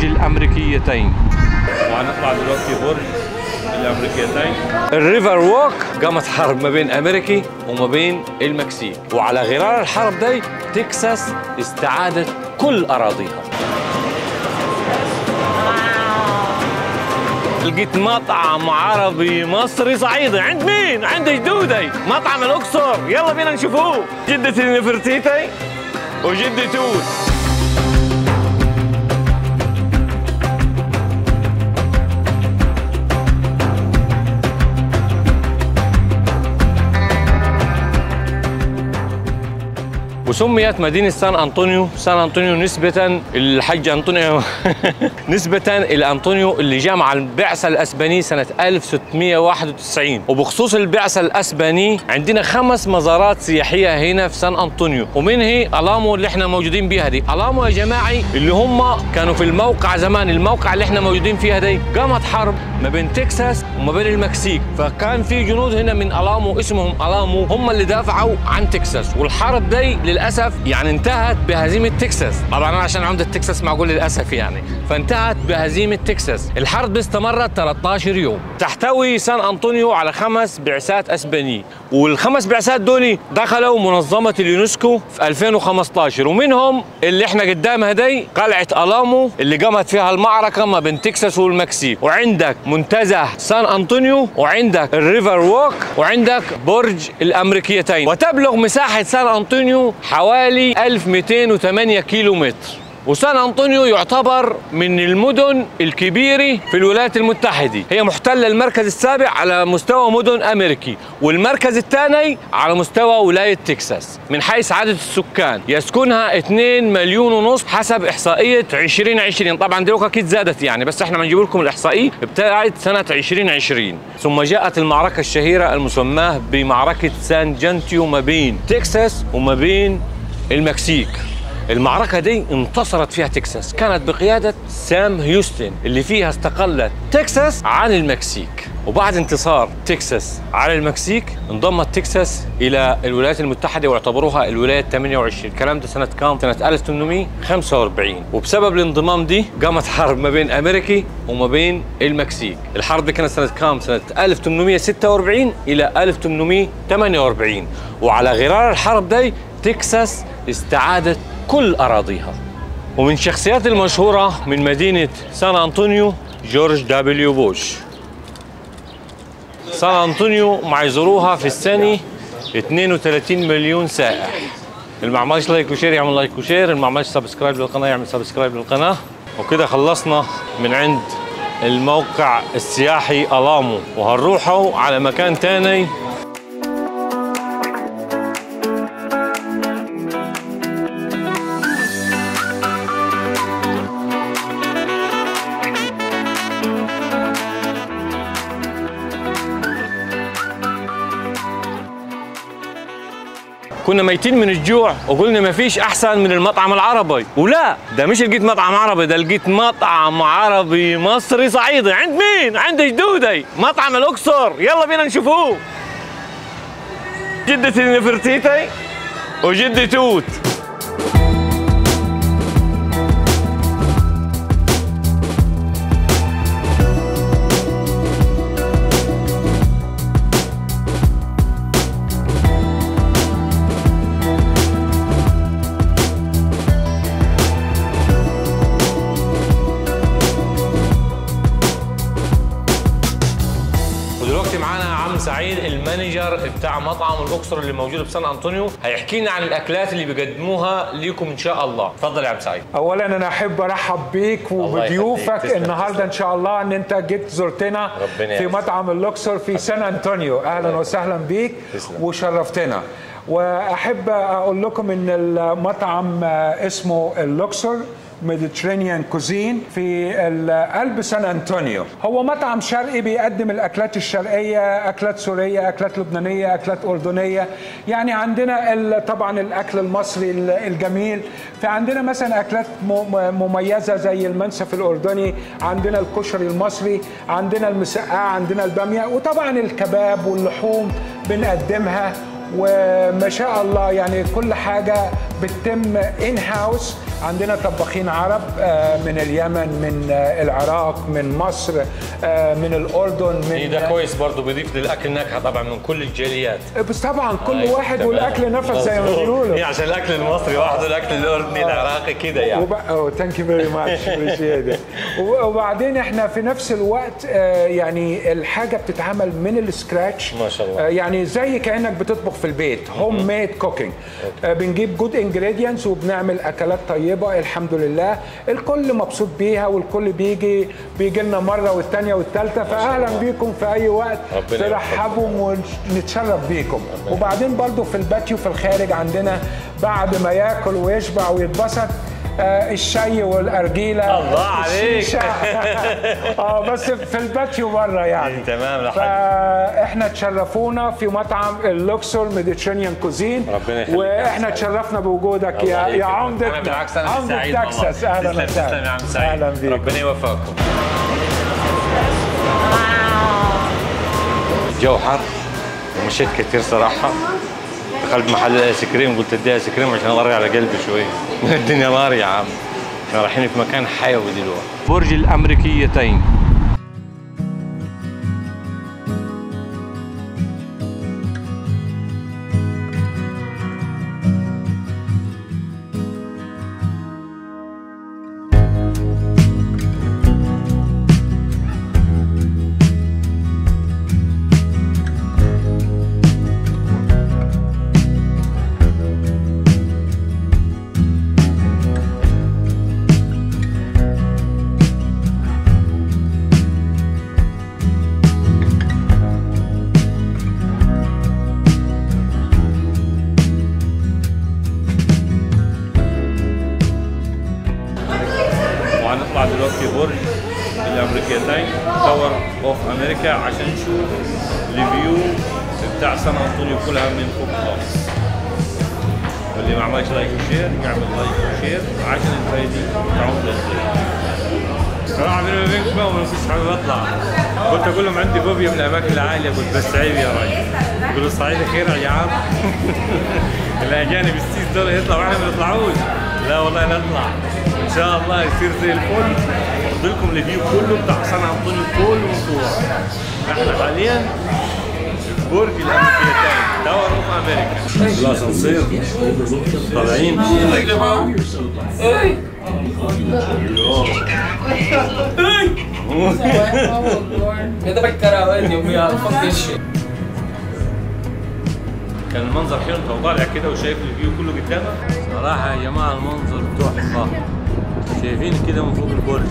الأمريكيتين. وهنطلع دلوقتي برج الأمريكيتين. الريفر ووك قامت حرب ما بين أمريكا وما بين المكسيك، وعلى غرار الحرب دي تكساس استعادت كل أراضيها. لقيت مطعم عربي مصري صعيدي عند مين؟ عند جدودي، مطعم الأقصر، يلا بينا نشوفوه. جدتي نفرتيتي وجدي توت. وسميت مدينة سان أنطونيو سان أنطونيو نسبة الحج أنطونيو نسبة إلى أنطونيو اللي جاء مع البعثة الأسبانية سنة 1691. وبخصوص البعثة الأسبانية عندنا 5 مزارات سياحية هنا في سان أنطونيو، ومن هي ألامو اللي احنا موجودين بيها دي. ألامو يا جماعي اللي هم كانوا في الموقع زمان، الموقع اللي احنا موجودين فيها دي قامت حرب ما بين تكساس وما بين المكسيك، فكان في جنود هنا من ألامو اسمهم ألامو هم اللي دافعوا عن تكساس، والحرب دي للأسف يعني انتهت بهزيمة تكساس. طبعا أنا عشان عمدة تكساس ما أقول للأسف يعني، فانتهت بهزيمة تكساس. الحرب استمرت 13 يوم. تحتوي سان أنطونيو على 5 بعثات أسبانية، والخمس بعثات دول دخلوا منظمة اليونسكو في 2015، ومنهم اللي احنا قدامها دي قلعة ألامو اللي قامت فيها المعركة ما بين تكساس والمكسيك، وعندك منتزه سان أنطونيو، وعندك الريفر ووك، وعندك برج الأمريكيتين. وتبلغ مساحة سان أنطونيو حوالي 1208 كيلومتر. وسان أنطونيو يعتبر من المدن الكبيرة في الولايات المتحدة، هي محتلة المركز السابع على مستوى مدن أمريكي، والمركز الثاني على مستوى ولاية تكساس من حيث عدد السكان، يسكنها 2.5 مليون حسب إحصائية 2020. طبعا دلوقتي أكيد زادت يعني، بس احنا بنجيب لكم الإحصائية بتاعت سنة 2020. ثم جاءت المعركة الشهيرة المسماة بمعركة سان جانتيو ما بين تكساس وما بين المكسيك. المعركة دي انتصرت فيها تكساس، كانت بقيادة سام هيوستن اللي فيها استقلت تكساس عن المكسيك. وبعد انتصار تكساس على المكسيك انضمت تكساس إلى الولايات المتحدة واعتبروها الولاية 28. الكلام ده سنة كام؟ سنة 1845. وبسبب الانضمام دي قامت حرب ما بين أمريكا وما بين المكسيك. الحرب دي كانت سنة كام؟ سنة 1846 إلى 1848. وعلى غرار الحرب دي تكساس استعادت كل أراضيها. ومن الشخصيات المشهورة من مدينة سان أنطونيو جورج دبليو بوش. سان أنطونيو ما يزوروها في السنة 32 مليون سائح. اللي ما عملش لايك وشير يعمل لايك وشير، اللي ما عملش سبسكرايب للقناة يعمل سبسكرايب للقناة. وكده خلصنا من عند الموقع السياحي ألامو، وهنروحوا على مكان تاني. كنا ميتين من الجوع وقلنا ما فيش احسن من المطعم العربي، ولا ده مش لقيت مطعم عربي، ده لقيت مطعم عربي مصري صعيدي. عند مين؟ عند جدودي، مطعم الأقصر، يلا بينا نشوفوه. جدتي نفرتيتي وجدي توت. سعيد المانجر بتاع مطعم الأقصر اللي موجود بسان أنطونيو، هيحكي لنا عن الأكلات اللي بيقدموها ليكم إن شاء الله. اتفضل يا عم سعيد. أولاً أنا أحب أرحب بيك وبضيوفك النهارده إن شاء الله، إن أنت جيت زرتنا في مطعم الأقصر في سان أنطونيو. أهلاً وسهلاً بيك وشرفتنا. وأحب أقول لكم إن المطعم اسمه الأقصر ميديترينيان كوزين في قلب سان أنطونيو. هو مطعم شرقي بيقدم الأكلات الشرقية، أكلات سورية، أكلات لبنانية، أكلات أردنية. يعني عندنا طبعا الأكل المصري الجميل، فعندنا مثلا أكلات مميزة زي المنسف الأردني، عندنا الكشري المصري، عندنا المسقعة، عندنا البامية، وطبعا الكباب واللحوم بنقدمها. وما شاء الله يعني كل حاجة بتتم ان هاوس. عندنا طباخين عرب من اليمن، من العراق، من مصر، من الاردن، من ده كويس برضه، بيضيف للاكل نكهه طبعا من كل الجاليات. بس طبعا كل واحد والاكل نفس زي ما بيقولوا. عشان الاكل المصري واحد الاكل الاردني العراقي كده يعني. ثانك يو فيري ماتش. وبعدين احنا في نفس الوقت يعني الحاجه بتتعمل من السكراتش ما شاء الله، يعني زي كانك بتطبخ في البيت، هوم ميد كوكينج. بنجيب جود انجريدينتس وبنعمل اكلات طيبه الحمد لله، الكل مبسوط بيها، والكل بيجي لنا مره والثانيه والثالثه. فاهلا بيكم في اي وقت، ترحبوا ونتشرف بيكم. وبعدين برضو في الباتيو في الخارج عندنا بعد ما ياكل ويشبع ويتبسط الشاي والارجيله. الله عليك. بس في الباتيو بره يعني. تمام. فاحنا تشرفونا في مطعم اللوكسور ميديترينيان كوزين، واحنا تشرفنا بوجودك يا عمده تكساس. اهلا وسهلا. اهلا بيك، ربنا يوفقكم. الجو حر ومشيت كتير صراحه. دخلت محل ايس كريم، قلت اديها ايس كريم عشان اضري على قلبي شوي. الدنيا نار يا عم. احنا رايحين في مكان حيوي دلوقتي. برج الامريكيتين. هنطلع دلوقتي برج الامريكيتين تاور اوف امريكا عشان نشوف الفيو بتاع سان انطونيو كلها من فوق خالص. واللي ما عملش لايك وشير يعمل لايك وشير عشان الفايدة تعود للخير. صراحة بيني وبينكم ما كنتش حابب اطلع، قلت اقول لهم عندي فوبيا من الاماكن العالية، قلت بس عيب يا راجل. يقولوا الصعيد خير يا عم. الاجانب السيس دول يطلعوا واحنا ما نطلعوش. لا والله نطلع ان شاء الله يصير زي الفل. اخذ لكم الفيو كله بتاع سان انطونيو كله مصور. احنا حاليا في برج الامريكيتين تاور اوف امريكا. الاسانسير طالعين. كان المنظر حلو، انت طالع كده وشايف الفيو كله قدامك. صراحة يا جماعة المنظر تحفة، شايفين كده من فوق البرج.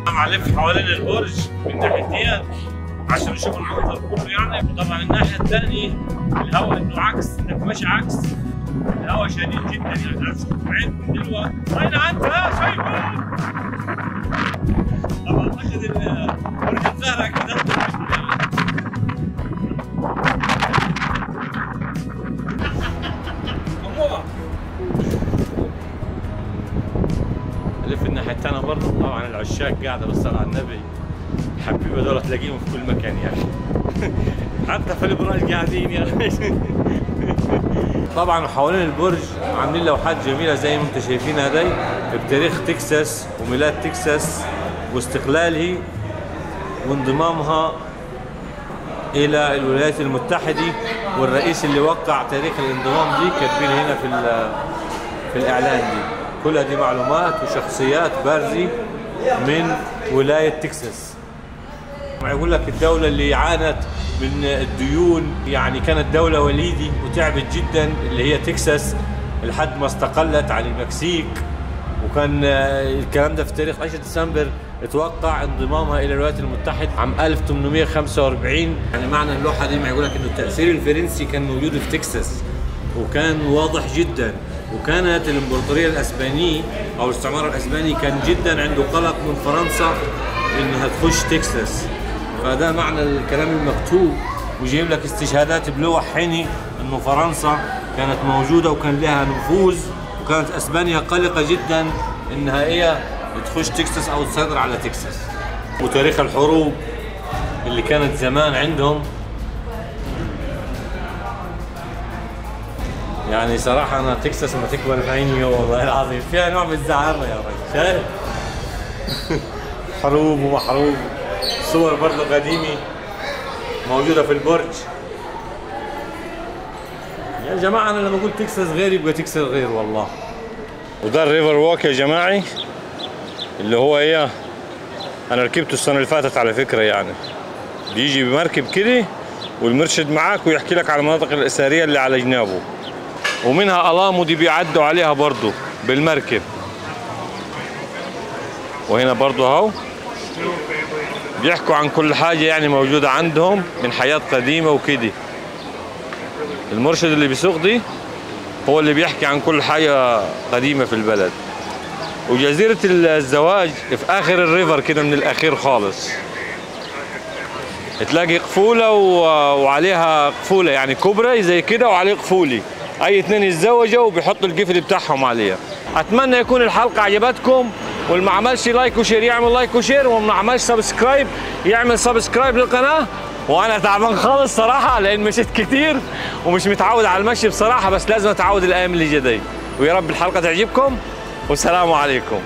هنلف حوالين البرج من ناحيتين عشان نشوف المنظر كله يعني. وطبعا الناحيه الثانيه الهواء انه عكس، انك ماشي عكس الهواء شديد جدا يعني. تعرف شوف بعينكم دلوقتي وين انت شايفه؟ طبعا اخذ برج الزهره كده. لف الناحية الثانية برضه. طبعا العشاق قاعدة بالصلاة على النبي، حبيبي دول تلاقيهم في كل مكان يعني. حتى في البراج قاعدين يعني. طبعا حوالين البرج عاملين لوحات جميلة زي ما انتم شايفينها دي بتاريخ تكساس وميلاد تكساس واستقلالها وانضمامها إلى الولايات المتحدة، والرئيس اللي وقع تاريخ الانضمام دي كاتبين هنا في الإعلان دي. كل هذه معلومات وشخصيات بارزة من ولاية تكساس. يقول لك الدولة اللي عانت من الديون يعني كانت دولة وليدة وتعبت جدا اللي هي تكساس لحد ما استقلت عن المكسيك. وكان الكلام ده في تاريخ 10 ديسمبر اتوقع انضمامها الى الولايات المتحدة عام 1845. يعني معنى اللوحة دي ما يقول لك انه التأثير الفرنسي كان موجود في تكساس وكان واضح جدا. وكانت الامبراطوريه الاسبانيه او الاستعمار الاسباني كان جدا عنده قلق من فرنسا انها تخش تكساس. فده معنى الكلام المكتوب، وجايب لك استشهادات بلوح حيني انه فرنسا كانت موجوده وكان لها نفوذ، وكانت اسبانيا قلقه جدا انها هي تخش تكساس او تسيطر على تكساس. وتاريخ الحروب اللي كانت زمان عندهم، يعني صراحة أنا تكساس ما تكبر في عيني والله العظيم، فيها نوع من الزعامة يا رجل، شايف؟ حروب ومحروب، صور برضه قديمة موجودة في البرج. يا جماعة أنا لما أقول تكساس غير يبقى تكساس غير والله. وده الريفر ووك يا جماعي، اللي هو إيه، أنا ركبته السنة اللي فاتت على فكرة. يعني بيجي بمركب كده والمرشد معاك ويحكي لك على المناطق الأثرية اللي على جنابه، ومنها ألامو دي بيعدوا عليها برضو بالمركب. وهنا برضو اهو بيحكوا عن كل حاجة يعني موجودة عندهم من حياة قديمة وكده. المرشد اللي بيسوق دي هو اللي بيحكي عن كل حاجة قديمة في البلد. وجزيرة الزواج في آخر الريفر كده من الأخير خالص، تلاقي قفولة وعليها قفولة يعني كبرى زي كده وعليه قفولة، اي اثنين يتزوجوا وبيحطوا القفل بتاعهم عليها. اتمنى يكون الحلقه عجبتكم، واللي ما عملش لايك وشير يعمل لايك وشير، واللي ما عملش سبسكرايب يعمل سبسكرايب للقناه. وانا تعبان خالص صراحه لان مشيت كتير ومش متعود على المشي بصراحه، بس لازم اتعود الايام اللي جايه. ويا رب الحلقه تعجبكم، والسلام عليكم.